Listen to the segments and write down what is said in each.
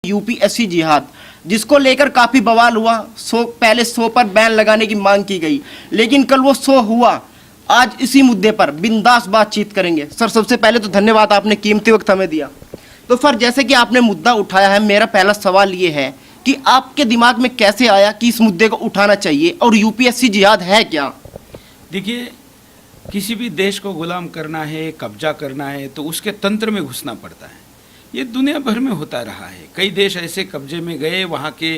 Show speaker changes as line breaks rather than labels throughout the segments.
UPSC जिहाद, जिसको लेकर काफी बवाल हुआ। पहले 100 पर बैन लगाने की मांग की गई, लेकिन कल वो 100 हुआ। आज इसी मुद्दे पर बिंदास बातचीत करेंगे। सर, सबसे पहले तो धन्यवाद, आपने कीमती वक्त हमें दिया। तो सर, जैसे कि आपने मुद्दा उठाया है, मेरा पहला सवाल ये है कि आपके दिमाग में कैसे आया कि इस मुद्दे को उठाना चाहिए, और यूपीएससी जिहाद है क्या?
देखिए, किसी भी देश को गुलाम करना है, कब्जा करना है, तो उसके तंत्र में घुसना पड़ता है। ये दुनिया भर में होता रहा है। कई देश ऐसे कब्जे में गए, वहाँ के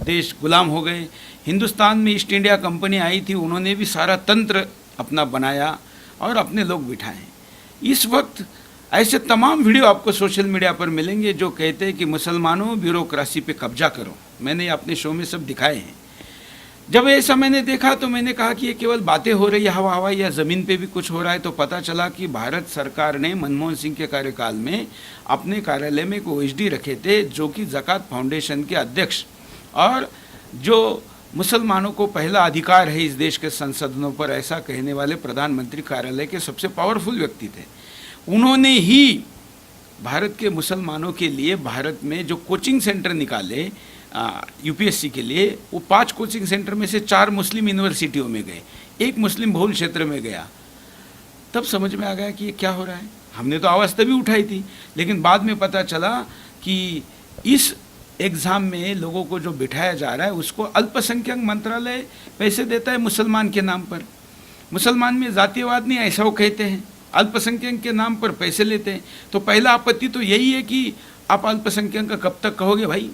देश गुलाम हो गए। हिंदुस्तान में ईस्ट इंडिया कंपनी आई थी, उन्होंने भी सारा तंत्र अपना बनाया और अपने लोग बिठाए। इस वक्त ऐसे तमाम वीडियो आपको सोशल मीडिया पर मिलेंगे जो कहते हैं कि मुसलमानों, ब्यूरोक्रेसी पे कब्जा करो। मैंने अपने शो में सब दिखाए हैं। जब ऐसा मैंने देखा तो मैंने कहा कि ये केवल बातें हो रही है हवा हवा, या ज़मीन पे भी कुछ हो रहा है। तो पता चला कि भारत सरकार ने मनमोहन सिंह के कार्यकाल में अपने कार्यालय में एक ओएसडी रखे थे, जो कि ज़कात फाउंडेशन के अध्यक्ष और जो मुसलमानों को पहला अधिकार है इस देश के संसदों पर, ऐसा कहने वाले प्रधानमंत्री कार्यालय के सबसे पावरफुल व्यक्ति थे। उन्होंने ही भारत के मुसलमानों के लिए भारत में जो कोचिंग सेंटर निकाले यूपीएससी के लिए, वो 5 कोचिंग सेंटर में से 4 मुस्लिम यूनिवर्सिटियों में गए, 1 मुस्लिम बहुल क्षेत्र में गया। तब समझ में आ गया कि ये क्या हो रहा है। हमने तो आवाज़ तभी उठाई थी, लेकिन बाद में पता चला कि इस एग्ज़ाम में लोगों को जो बिठाया जा रहा है उसको अल्पसंख्यक मंत्रालय पैसे देता है मुसलमान के नाम पर। मुसलमान में जातीयवाद नहीं, ऐसा वो कहते हैं, अल्पसंख्यक के नाम पर पैसे लेते हैं। तो पहला आपत्ति तो यही है कि आप अल्पसंख्यक का कब तक कहोगे भाई?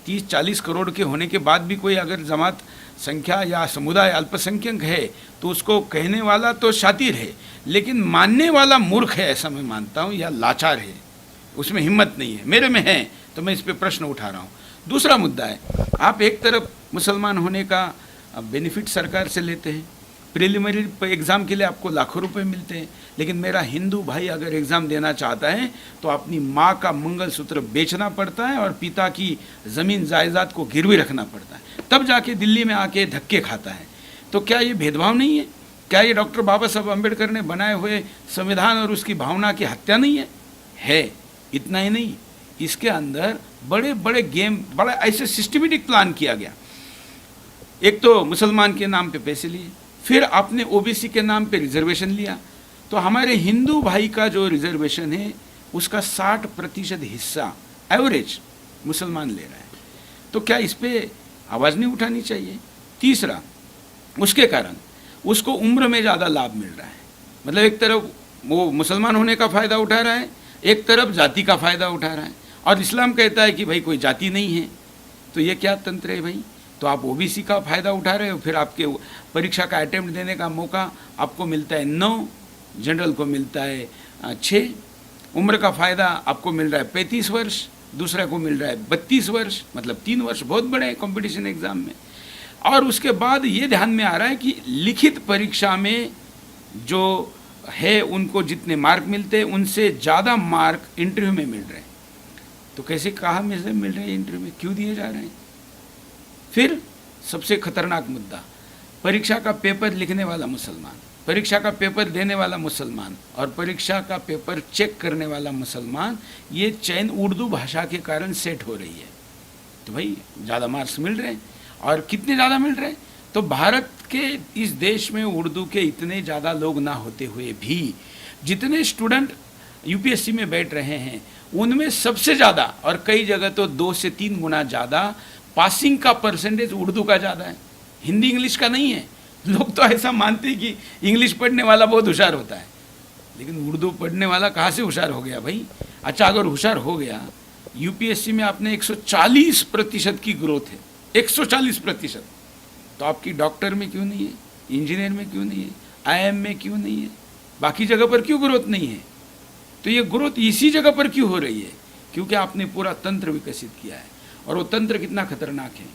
30-40 करोड़ के होने के बाद भी कोई अगर जमात संख्या या समुदाय अल्पसंख्यक है तो उसको कहने वाला तो शातिर है, लेकिन मानने वाला मूर्ख है, ऐसा मैं मानता हूँ, या लाचार है, उसमें हिम्मत नहीं है। मेरे में है तो मैं इस पे प्रश्न उठा रहा हूँ। दूसरा मुद्दा है, आप एक तरफ मुसलमान होने का बेनिफिट सरकार से लेते हैं, प्रिलिमिनरी एग्ज़ाम के लिए आपको लाखों रुपए मिलते हैं, लेकिन मेरा हिंदू भाई अगर एग्ज़ाम देना चाहता है तो अपनी माँ का मंगलसूत्र बेचना पड़ता है और पिता की ज़मीन जायदाद को गिरवी रखना पड़ता है, तब जाके दिल्ली में आके धक्के खाता है। तो क्या ये भेदभाव नहीं है? क्या ये डॉक्टर बाबा साहब अम्बेडकर ने बनाए हुए संविधान और उसकी भावना की हत्या नहीं है? है। इतना ही नहीं, इसके अंदर बड़े बड़े गेम, बड़ा ऐसे सिस्टमेटिक प्लान किया गया। एक तो मुसलमान के नाम पे पैसे लिए, फिर आपने ओबीसी के नाम पे रिजर्वेशन लिया। तो हमारे हिंदू भाई का जो रिजर्वेशन है उसका 60% हिस्सा एवरेज मुसलमान ले रहा है। तो क्या इस पे आवाज़ नहीं उठानी चाहिए? तीसरा, उसके कारण उसको उम्र में ज़्यादा लाभ मिल रहा है। मतलब एक तरफ वो मुसलमान होने का फ़ायदा उठा रहा है, एक तरफ जाति का फ़ायदा उठा रहा है, और इस्लाम कहता है कि भाई कोई जाति नहीं है। तो ये क्या तंत्र है भाई? तो आप ओबीसी का फ़ायदा उठा रहे हो, फिर आपके परीक्षा का अटेम्प्ट देने का मौका आपको मिलता है 9, जनरल को मिलता है 6, उम्र का फ़ायदा आपको मिल रहा है 35 वर्ष, दूसरे को मिल रहा है 32 वर्ष, मतलब 3 वर्ष बहुत बड़े कंपटीशन एग्ज़ाम में। और उसके बाद ये ध्यान में आ रहा है कि लिखित परीक्षा में जो है उनको जितने मार्क मिलते हैं उनसे ज़्यादा मार्क इंटरव्यू में मिल रहे हैं। तो कैसे, कहाँ में से मिल रहे हैं इंटरव्यू में, क्यों दिए जा रहे हैं? फिर सबसे खतरनाक मुद्दा, परीक्षा का पेपर लिखने वाला मुसलमान, परीक्षा का पेपर देने वाला मुसलमान और परीक्षा का पेपर चेक करने वाला मुसलमान, ये चयन उर्दू भाषा के कारण सेट हो रही है। तो भाई ज़्यादा मार्क्स मिल रहे हैं, और कितने ज़्यादा मिल रहे हैं? तो भारत के इस देश में उर्दू के इतने ज़्यादा लोग ना होते हुए भी जितने स्टूडेंट यूपीएससी में बैठ रहे हैं उनमें सबसे ज़्यादा, और कई जगह तो 2 से 3 गुना ज़्यादा पासिंग का परसेंटेज उर्दू का ज़्यादा है, हिंदी इंग्लिश का नहीं है। लोग तो ऐसा मानते हैं कि इंग्लिश पढ़ने वाला बहुत होशियार होता है, लेकिन उर्दू पढ़ने वाला कहाँ से होशियार हो गया भाई? अच्छा, अगर होशियार हो गया, यूपीएससी में आपने 140% की ग्रोथ है, 140%, तो आपकी डॉक्टर में क्यों नहीं है, इंजीनियर में क्यों नहीं है, आईएम में क्यों नहीं है, बाकी जगह पर क्यों ग्रोथ नहीं है? तो ये ग्रोथ इसी जगह पर क्यों हो रही है? क्योंकि आपने पूरा तंत्र विकसित किया है। और वो तंत्र कितना खतरनाक है,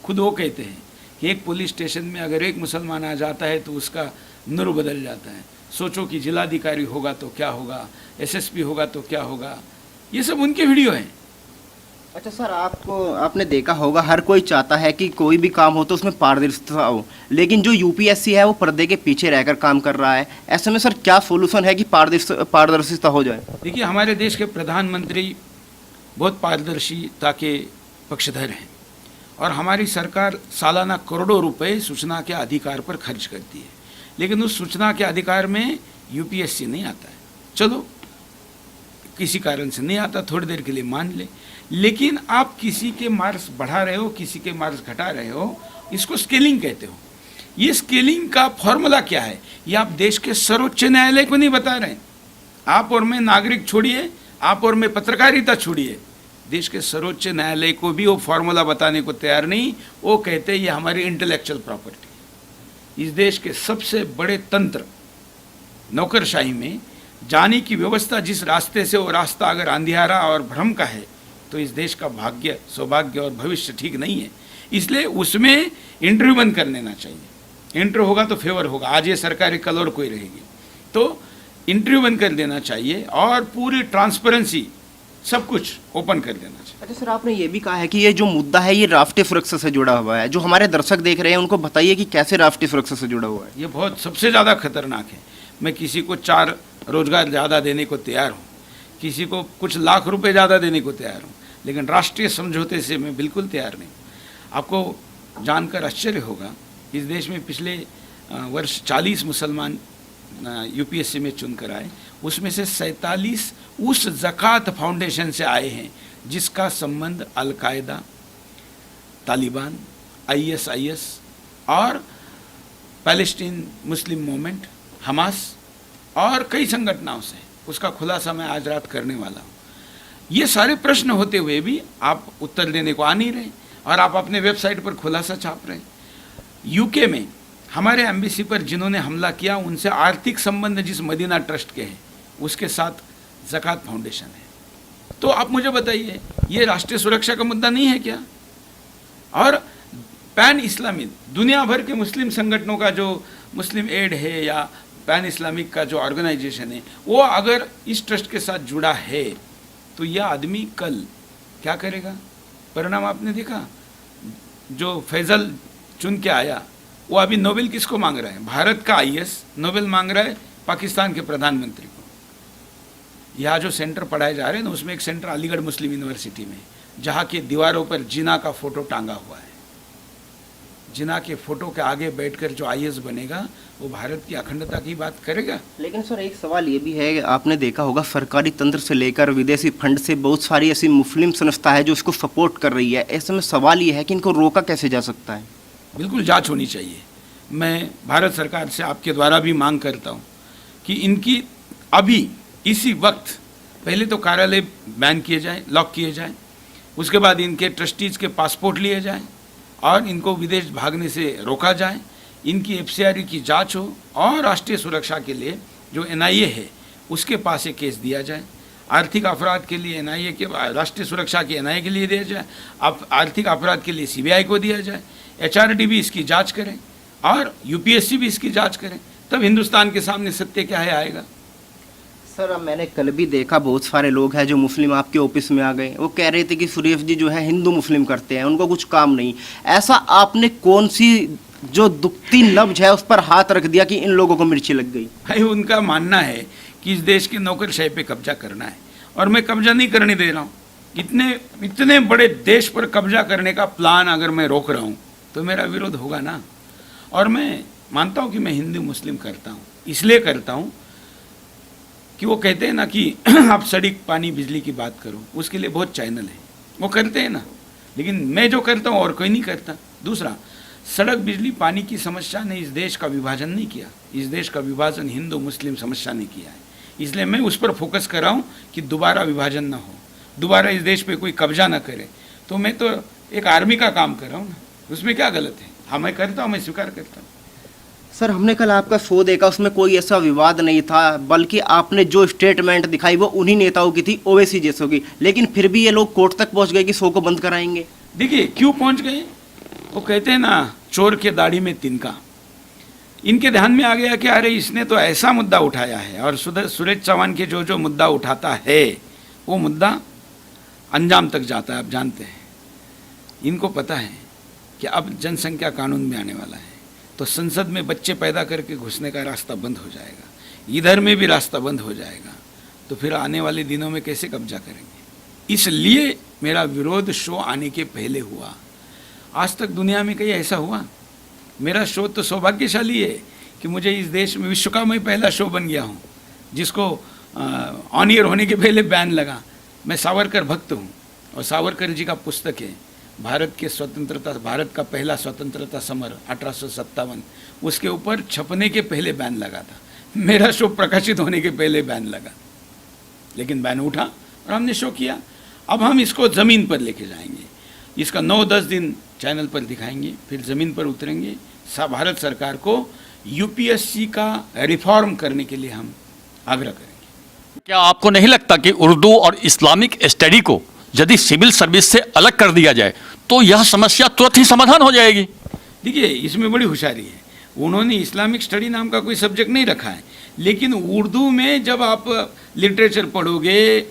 खुद वो कहते हैं कि एक पुलिस स्टेशन में अगर एक मुसलमान आ जाता है तो उसका नूर बदल जाता है। सोचो कि जिलाधिकारी होगा तो क्या होगा, एसएसपी होगा तो क्या होगा। ये सब उनके वीडियो हैं।
अच्छा सर, आपने देखा होगा हर कोई चाहता है कि कोई भी काम हो तो उसमें पारदर्शिता हो, लेकिन जो यूपीएससी है वो पर्दे के पीछे रहकर काम कर रहा है। ऐसे में सर क्या सोल्यूशन है कि पारदर्शिता हो जाए?
देखिए, हमारे देश के प्रधानमंत्री बहुत पारदर्शिता के पक्षधर हैं और हमारी सरकार सालाना करोड़ों रुपए सूचना के अधिकार पर खर्च करती है, लेकिन उस सूचना के अधिकार में यूपीएससी नहीं आता है। चलो किसी कारण से नहीं आता, थोड़ी देर के लिए मान ले, लेकिन आप किसी के मार्क्स बढ़ा रहे हो, किसी के मार्क्स घटा रहे हो, इसको स्केलिंग कहते हो। ये स्केलिंग का फॉर्मूला क्या है, ये आप देश के सर्वोच्च न्यायालय को नहीं बता रहे। आप और मैं नागरिक छोड़िए, आप और मैं पत्रकारिता छोड़िए, देश के सर्वोच्च न्यायालय को भी वो फॉर्मूला बताने को तैयार नहीं। वो कहते हैं ये हमारी इंटेलेक्चुअल प्रॉपर्टी। इस देश के सबसे बड़े तंत्र नौकरशाही में जाने की व्यवस्था, जिस रास्ते से वो रास्ता अगर अंधियारा और भ्रम का है तो इस देश का भाग्य, सौभाग्य और भविष्य ठीक नहीं है। इसलिए उसमें इंटरव्यू बंद कर लेना चाहिए। इंटरव्यू होगा तो फेवर होगा, आज ये सरकारी कल और कोई रहेगी, तो इंटरव्यू बंद कर देना चाहिए और पूरी ट्रांसपेरेंसी सब कुछ ओपन कर देना चाहिए।
अच्छा सर, आपने ये भी कहा है कि ये जो मुद्दा है ये राष्ट्रीय सुरक्षा से जुड़ा हुआ है। जो हमारे दर्शक देख रहे हैं उनको बताइए कि कैसे राष्ट्रीय सुरक्षा से जुड़ा हुआ है।
ये बहुत सबसे ज़्यादा खतरनाक है। मैं किसी को 4 रोजगार ज़्यादा देने को तैयार हूँ, किसी को कुछ लाख रुपए ज़्यादा देने को तैयार हूँ, लेकिन राष्ट्रीय समझौते से मैं बिल्कुल तैयार नहीं। आपको जानकर आश्चर्य होगा, इस देश में पिछले वर्ष 40 मुसलमान यूपीएससी में चुनकर आए, उसमें से 47 उस ज़कात फाउंडेशन से आए हैं जिसका संबंध अल-कायदा, तालिबान, आईएसआईएस और पैलेस्टीन मुस्लिम मूवमेंट, हमास और कई संगठनों से। उसका खुलासा मैं आज रात करने वाला हूँ। ये सारे प्रश्न होते हुए भी आप उत्तर देने को आ नहीं रहे और आप अपने वेबसाइट पर खुलासा छाप रहे। यूके में हमारे एम्बेसी पर जिन्होंने हमला किया उनसे आर्थिक संबंध जिस मदीना ट्रस्ट के हैं उसके साथ ज़कात फाउंडेशन है। तो आप मुझे बताइए, ये राष्ट्रीय सुरक्षा का मुद्दा नहीं है क्या? और पैन इस्लामिक दुनिया भर के मुस्लिम संगठनों का जो मुस्लिम एड है या पैन इस्लामिक का जो ऑर्गेनाइजेशन है, वो अगर इस ट्रस्ट के साथ जुड़ा है तो यह आदमी कल क्या करेगा? परिणाम आपने देखा। जो फैजल चुन के आया वो अभी नोबेल किसको मांग रहा है? भारत का आईएएस नोबेल मांग रहा है पाकिस्तान के प्रधानमंत्री को। यहाँ जो सेंटर पढ़ाए जा रहे हैं ना, उसमें एक सेंटर अलीगढ़ मुस्लिम यूनिवर्सिटी में, जहाँ की दीवारों पर जिना का फोटो टांगा हुआ है। जिना के फोटो के आगे बैठकर जो आईएएस बनेगा वो भारत की अखंडता की बात करेगा।
लेकिन सर एक सवाल ये भी है, आपने देखा होगा सरकारी तंत्र से लेकर विदेशी फंड से बहुत सारी ऐसी मुस्लिम संस्था है जो इसको सपोर्ट कर रही है। ऐसे में सवाल ये है कि इनको रोका कैसे जा सकता है?
बिल्कुल जांच होनी चाहिए। मैं भारत सरकार से आपके द्वारा भी मांग करता हूँ कि इनकी अभी इसी वक्त पहले तो कार्यालय बैन किए जाए, लॉक किए जाए, उसके बाद इनके ट्रस्टीज़ के पासपोर्ट लिए जाए और इनको विदेश भागने से रोका जाए, इनकी एफसीआर की जांच हो और राष्ट्रीय सुरक्षा के लिए जो एनआईए है उसके पास एक केस दिया जाए। आर्थिक अपराध के लिए एनआईए के, राष्ट्रीय सुरक्षा के एनआईए के लिए दिया जाए, अब आर्थिक अपराध के लिए सीबीआई को दिया जाए, एचआरडी भी इसकी जांच करें और यूपीएससी भी इसकी जांच करें, तब हिंदुस्तान के सामने सत्य क्या है आएगा।
सर अब मैंने कल भी देखा बहुत सारे लोग हैं जो मुस्लिम आपके ऑफिस में आ गए, वो कह रहे थे कि सुरेश जी जो है हिंदू मुस्लिम करते हैं, उनको कुछ काम नहीं। ऐसा आपने कौन सी जो दुखती नब्ज है उस पर हाथ रख दिया कि इन लोगों को मिर्ची लग गई?
भाई उनका मानना है कि इस देश की नौकरशाही पे कब्जा करना है और मैं कब्जा नहीं करने दे रहा हूँ। इतने बड़े देश पर कब्जा करने का प्लान अगर मैं रोक रहा हूँ तो मेरा विरोध होगा ना। और मैं मानता हूँ कि मैं हिंदू मुस्लिम करता हूँ, इसलिए करता हूँ कि वो कहते हैं ना कि आप सड़क पानी बिजली की बात करो, उसके लिए बहुत चैनल है, वो करते हैं ना, लेकिन मैं जो करता हूँ और कोई नहीं करता। दूसरा, सड़क बिजली पानी की समस्या ने इस देश का विभाजन नहीं किया, इस देश का विभाजन हिंदू मुस्लिम समस्या ने किया है। इसलिए मैं उस पर फोकस कर रहा हूँ कि दोबारा विभाजन ना हो, दोबारा इस देश पे कोई कब्जा ना करे। तो मैं तो एक आर्मी का काम कर रहा हूँ ना, उसमें क्या गलत है? हाँ मैं करता हूँ, मैं स्वीकार करता हूँ।
सर हमने कल आपका शो देखा, उसमें कोई ऐसा विवाद नहीं था, बल्कि आपने जो स्टेटमेंट दिखाई वो उन्हीं नेताओं की थी, ओवैसी जैसों की, लेकिन फिर भी ये लोग कोर्ट तक पहुंच गए कि शो को बंद कराएंगे।
देखिए क्यों पहुंच गए, वो कहते हैं ना चोर के दाढ़ी में तिनका। इनके ध्यान में आ गया कि अरे इसने तो ऐसा मुद्दा उठाया है, और सुरेश चौहान के जो मुद्दा उठाता है वो मुद्दा अंजाम तक जाता है। आप जानते हैं, इनको पता है कि अब जनसंख्या कानून में आने वाला है तो संसद में बच्चे पैदा करके घुसने का रास्ता बंद हो जाएगा, इधर में भी रास्ता बंद हो जाएगा, तो फिर आने वाले दिनों में कैसे कब्जा करेंगे? इसलिए मेरा विरोध शो आने के पहले हुआ। आज तक दुनिया में कहीं ऐसा हुआ? मेरा शो तो सौभाग्यशाली है कि मुझे इस देश में विश्व का मैं पहला शो बन गया हूँ जिसको ऑन एयर होने के पहले बैन लगा। मैं सावरकर भक्त हूँ और सावरकर जी का पुस्तक है भारत का पहला स्वतंत्रता समर 1857, उसके ऊपर छपने के पहले बैन लगा था। मेरा शो प्रकाशित होने के पहले बैन लगा, लेकिन बैन उठा और हमने शो किया। अब हम इसको ज़मीन पर लेके जाएंगे, इसका 9-10 दिन चैनल पर दिखाएंगे, फिर ज़मीन पर उतरेंगे। भारत सरकार को यूपीएससी का रिफॉर्म करने के लिए हम आग्रह करेंगे।
क्या आपको नहीं लगता कि उर्दू और इस्लामिक स्टडी को यदि सिविल सर्विस से अलग कर दिया जाए तो यह समस्या तुरंत ही समाधान हो जाएगी?
देखिए, इसमें बड़ी होशियारी है। उन्होंने इस्लामिक स्टडी नाम का कोई सब्जेक्ट नहीं रखा है, लेकिन उर्दू में जब आप लिटरेचर पढ़ोगे,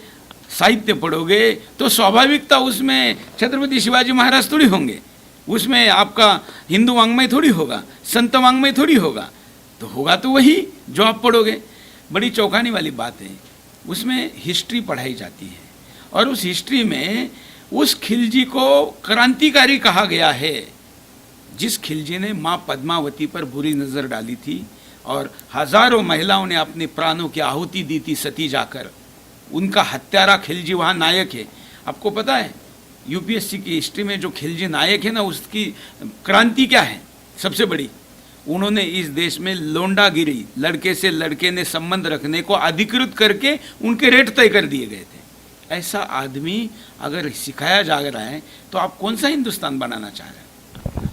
साहित्य पढ़ोगे, तो स्वाभाविकता उसमें छत्रपति शिवाजी महाराज थोड़ी होंगे, उसमें आपका हिंदू वांग्मय थोड़ी होगा, संत वांग्मय थोड़ी होगा, तो होगा तो वही जो आप पढ़ोगे। बड़ी चौंकाने वाली बात है, उसमें हिस्ट्री पढ़ाई जाती है और उस हिस्ट्री में उस खिलजी को क्रांतिकारी कहा गया है जिस खिलजी ने माँ पद्मावती पर बुरी नज़र डाली थी और हजारों महिलाओं ने अपने प्राणों की आहुति दी थी सती जाकर। उनका हत्यारा खिलजी वहाँ नायक है। आपको पता है यूपीएससी की हिस्ट्री में जो खिलजी नायक है ना, उसकी क्रांति क्या है सबसे बड़ी? उन्होंने इस देश में लोंडागिरी, लड़के से लड़के ने संबंध रखने को अधिकृत करके उनके रेट तय कर दिए गए थे। ऐसा आदमी अगर सिखाया जा रहा है तो आप कौन सा हिंदुस्तान बनाना चाह रहे हैं?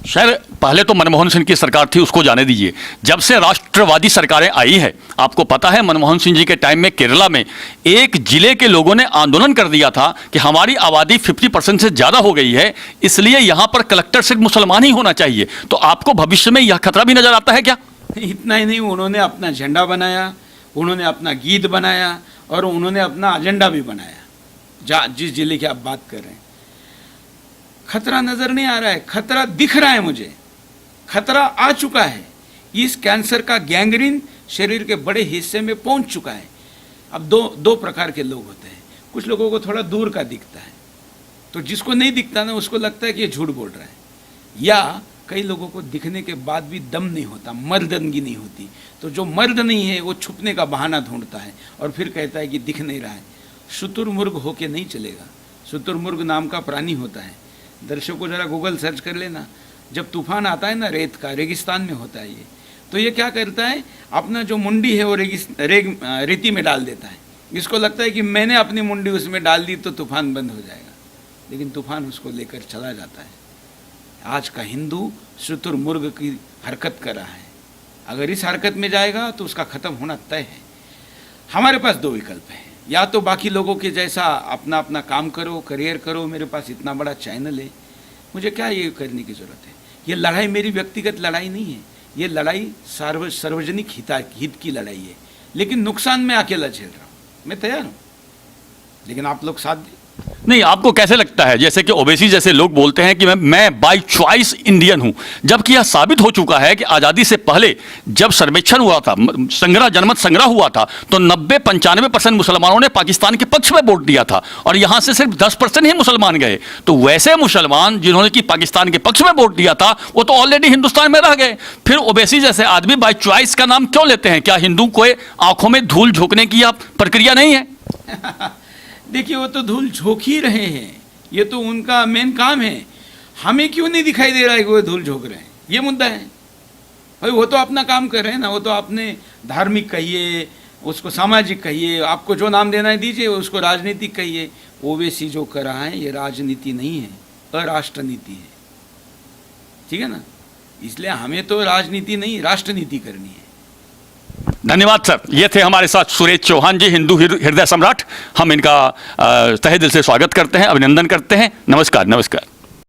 शायद पहले तो मनमोहन सिंह की सरकार थी, उसको जाने दीजिए। जब से राष्ट्रवादी सरकारें आई है, आपको पता है मनमोहन सिंह जी के टाइम में केरला में एक जिले के लोगों ने आंदोलन कर दिया था कि हमारी आबादी 50% से ज़्यादा हो गई है, इसलिए यहाँ पर कलेक्टर सिर्फ मुसलमान ही होना चाहिए। तो आपको भविष्य में यह खतरा भी नजर आता है क्या?
इतना ही नहीं, उन्होंने अपना झंडा बनाया, उन्होंने अपना गीत बनाया और उन्होंने अपना एजेंडा भी बनाया। जिस जिले की आप बात कर रहे हैं, खतरा नजर नहीं आ रहा है, खतरा दिख रहा है मुझे। खतरा आ चुका है। इस कैंसर का गैंग्रीन शरीर के बड़े हिस्से में पहुंच चुका है। अब दो प्रकार के लोग होते हैं। कुछ लोगों को थोड़ा दूर का दिखता है, तो जिसको नहीं दिखता ना उसको लगता है कि ये झूठ बोल रहा है, या कई लोगों को दिखने के बाद भी दम नहीं होता, मर्दनगी नहीं होती, तो जो मर्द नहीं है वो छुपने का बहाना ढूंढता है और फिर कहता है कि दिख नहीं रहा है। शुतुरमुर्ग होके नहीं चलेगा। शुतुरमुर्ग नाम का प्राणी होता है, दर्शकों जरा गूगल सर्च कर लेना। जब तूफान आता है ना, रेत का, रेगिस्तान में होता है ये, तो ये क्या करता है, अपना जो मुंडी है वो रेती में डाल देता है। इसको लगता है कि मैंने अपनी मुंडी उसमें डाल दी तो तूफान बंद हो जाएगा, लेकिन तूफान उसको लेकर चला जाता है। आज का हिंदू शुतुरमुर्ग की हरकत कर रहा है। अगर इस हरकत में जाएगा तो उसका ख़त्म होना तय है। हमारे पास दो विकल्प हैं, या तो बाकी लोगों के जैसा अपना अपना काम करो, करियर करो। मेरे पास इतना बड़ा चैनल है, मुझे क्या ये करने की ज़रूरत है? ये लड़ाई मेरी व्यक्तिगत लड़ाई नहीं है, ये लड़ाई सार्वजनिक हित की लड़ाई है। लेकिन नुकसान मैं अकेला झेल रहा हूँ, मैं तैयार हूँ, लेकिन आप लोग साथ दें।
नहीं, आपको कैसे लगता है, जैसे कि ओवैसी जैसे लोग बोलते हैं कि मैं बाय चॉइस इंडियन हूं, जबकि यह साबित हो चुका है कि आज़ादी से पहले जब सर्वेक्षण हुआ था, जनमत संग्रह हुआ था, तो 90-95% मुसलमानों ने पाकिस्तान के पक्ष में वोट दिया था और यहां से सिर्फ 10% ही मुसलमान गए। तो वैसे मुसलमान जिन्होंने कि पाकिस्तान के पक्ष में वोट दिया था वो तो ऑलरेडी हिंदुस्तान में रह गए। फिर ओवैसी जैसे आदमी बाय चॉइस का नाम क्यों लेते हैं? क्या हिंदू को आंखों में धूल झोंकने की प्रक्रिया नहीं है?
देखिए, वो तो धूल झोंक ही रहे हैं, ये तो उनका मेन काम है। हमें क्यों नहीं दिखाई दे रहा है कि वो धूल झोंक रहे हैं? ये मुद्दा है भाई। वो तो अपना काम कर रहे हैं ना, वो तो आपने धार्मिक कहिए, उसको सामाजिक कहिए, आपको जो नाम देना है दीजिए, उसको राजनीतिक कहिए। ओवैसी जो कर रहा है ये राजनीति नहीं है, अराष्ट्रनीति है, ठीक है ना? इसलिए हमें तो राजनीति नहीं, राष्ट्रनीति करनी है।
धन्यवाद सर। ये थे हमारे साथ सुरेश चौहान जी, हिंदू हृदय सम्राट। हम इनका तहे दिल से स्वागत करते हैं, अभिनंदन करते हैं। नमस्कार। नमस्कार।